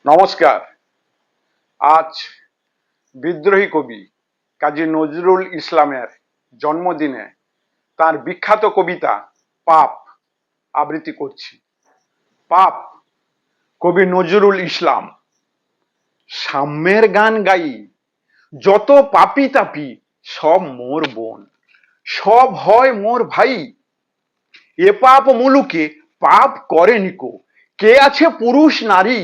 নমস্কার। আজ বিদ্রোহী কবি কাজী নজরুল ইসলামের জন্মদিনে তার বিখ্যাত কবিতা পাপ আবৃত্তি করছি। পাপ, কবি নজরুল ইসলাম। সাম্যের গান গাই, যত পাপি তাপি সব মোর বোন, সব হয় মোর ভাই। এ পাপ মুলুকে পাপ করে নিকো, কে আছে পুরুষ নারী।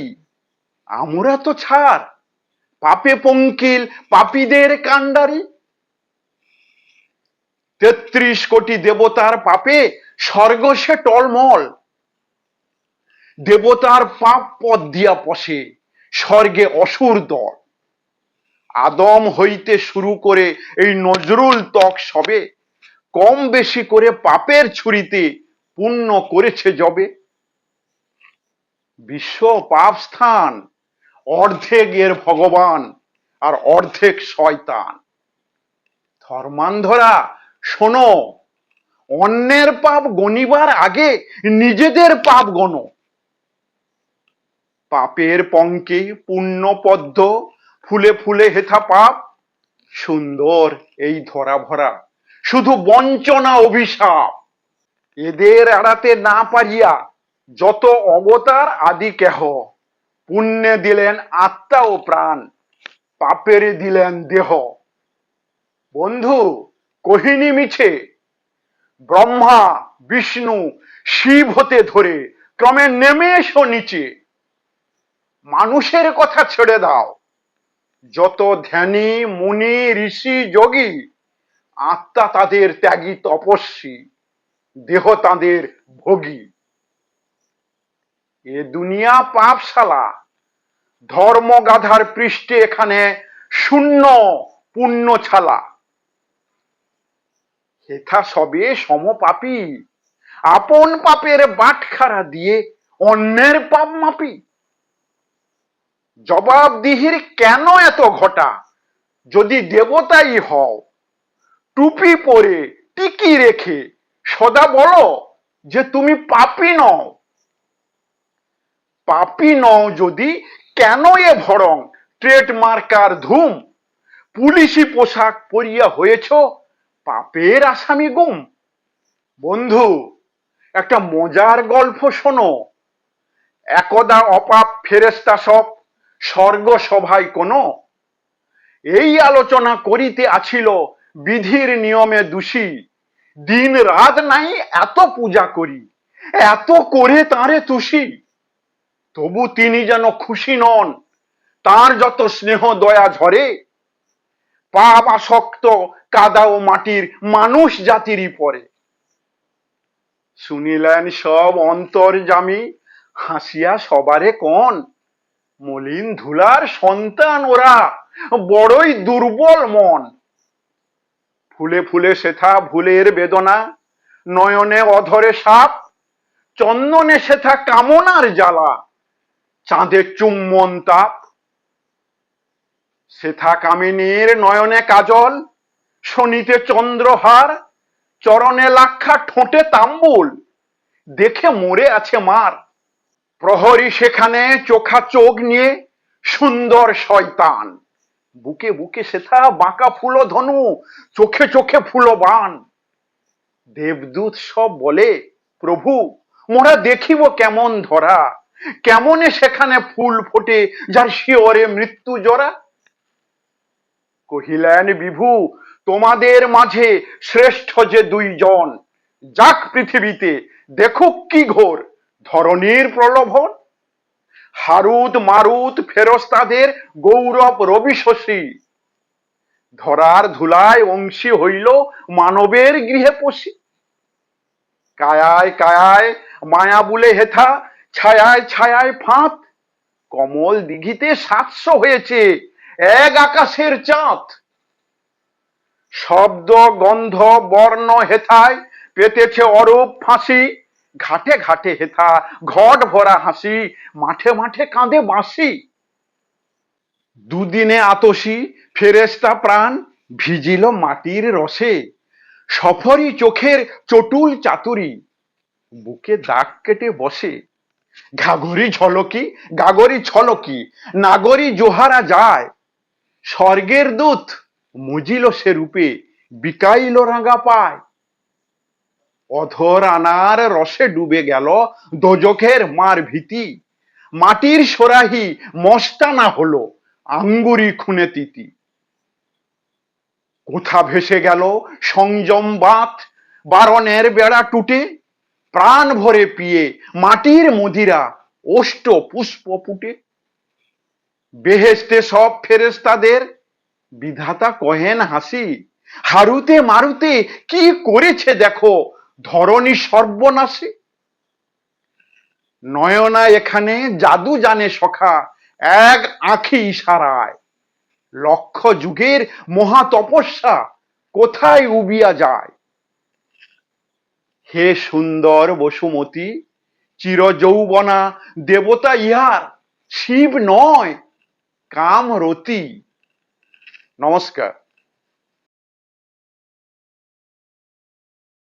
আমরা তো ছাড়, পাপে পঙ্কিল পাপীদের কাণ্ডারি। ৩৩ কোটি দেবতার পাপে স্বর্গ সে টলমল। দেবতার পাপ পথ দিয়া পশে স্বর্গে অসুর দল। আদম হইতে শুরু করে এই নজরুল তক সবে কম বেশি করে পাপের ছুরিতে পুণ্য করেছে যবে। বিশ্ব পাপ স্থান, অর্ধেক এর ভগবান আর অর্ধেক শয়তান। ধর্মান্ধরা শোনো, অন্যের পাপ গণিবার আগে নিজেদের পাপ গণো। পাপের পঙ্কে পুণ্য পদ্ম, ফুলে ফুলে হেথা পাপ। সুন্দর এই ধরা ভরা, শুধু বঞ্চনা অভিশাপ। এদের এড়াতে না পারিয়া যত অবতার আদি কেহ, পুণ্যে দিলেন আত্মা ও প্রাণ, পাপের দিলেন দেহ। বন্ধু কহিনি মিছে, ব্রহ্মা বিষ্ণু শিব হতে ধরে ক্রমে নেমে এসো নিচে। মানুষের কথা ছেড়ে দাও, যত ধ্যানী মুনি ঋষি যোগী, আত্মা তাদের ত্যাগী তপস্বী, দেহ তাদের ভোগী। এ দুনিয়া পাপশালা, ধর্ম গাধার পৃষ্ঠে এখানে শূন্য পুণ্য ছালা। হেথা সবে সমপাপী, আপন পাপের বাটখারা দিয়ে অন্যের পাপ মাপি। জবাবদিহির কেন এত ঘটা, যদি দেবতাই হও, টুপি পরে টিকি রেখে সদা বলো যে তুমি পাপী নও। পাপী নও যদি কেন এ ভরং ট্রেডমার্কার ধুম, পুলিশি পোশাক পরিয়া হয়েছ পাপের আসামি গুম। বন্ধু একটা মজার গল্প শোনো। একদা অপাপ ফেরেশতা সব স্বর্গ সভায় কোনো, এই আলোচনা করিতে আছিল বিধির নিয়মে দোষী। দিন রাত নাই এত পূজা করি, এত করে তাঁরে তুষি, তবু তিনি যেন খুশি নন। তার যত স্নেহ দয়া ঝরে, পাপ আসক্ত কাদা ও মাটির মানুষ জাতিরই পরে। শুনিলেন সব অন্তর্যামী, হাসিয়া সবারে কন, মলিন ধুলার সন্তান ওরা, বড়ই দুর্বল মন। ফুলে ফুলে সেথা ভুলের বেদনা, নয়নে অধরে সাপ, চন্দনে সেথা কামনার জ্বালা, চাঁদে চুম্বন তাপ। সেথা কামিনীর নয়নে কাজল, শনিতে চন্দ্রহার, চরণে লাক্ষা ঠোঁটে তাম্বুল, দেখে মরে আছে মার। প্রহরী সেখানে চোখা চোখ নিয়ে সুন্দর শয়তান, বুকে বুকে সেথা বাঁকা ফুল ধনু, চোখে চোখে ফুলো বান। দেবদূত সব বলে প্রভু মোরা দেখিব কেমন ধরা, কেমনে সেখানে ফুল ফোটে যার শিওরে মৃত্যু জরা। কহিলেন বিভু তোমাদের মাঝে শ্রেষ্ঠ যে দুইজন, যাক পৃথিবীতে দেখুক কি ঘোর ধরণীর প্রলোভন। হারুত মারুত ফেরেশতাদের গৌরব রবি শশী, ধরার ধুলায় অংশী হইল মানবের গৃহে পশি। কায়ায় কায়ায় মায়া বুলে হেথা, ছায়ায় ছায়ায় ফাঁদ, কমল দিঘিতে ৭০০ হয়েছে এক আকাশের চাঁদ। শব্দ গন্ধ বর্ণ হেথায় পেতেছে অরূপ ফাঁসি, ঘাটে ঘাটে হেথা ঘট ভরা হাসি, মাঠে মাঠে কাঁদে বাঁশি। দুদিনে আতসী ফেরেশতা প্রাণ ভিজিল মাটির রসে, সফরি চোখের চটুল চাতুরি বুকে দাগ কেটে বসে। ঘাগরি ঝলকি গাগরি ছলকি নাগরি জোহারা যায়, স্বর্গের দূত মুজিল সে রূপে বিকাইল রাঙা পায়। অধর আনার রসে ডুবে গেল দোজখের মার ভীতি, মাটির সোরাহি মস্তানা হলো আঙ্গুরি খুনে তিতি। কোথা ভেসে গেল সংযম বাঁধ, বারণের বেড়া টুটে, প্রাণ ভরে পিয়ে মাটির মদিরা ওষ্ঠ পুষ্প ফুটে। বেহেশতে সব ফেরেশতাদের বিধাতা কহেন হাসি, হারুতে মারুতে কি করেছে দেখো ধরণী সর্বনাশী। নয়না এখানে জাদু জানে সখা এক আঁখি ইশারায়, লক্ষ যুগের মহা তপস্যা কোথায় উবিয়া যায়। হে সুন্দর বসুমতী, চির যৌবনা দেবতা ইহার, শিব নয় কামরতী। নমস্কার।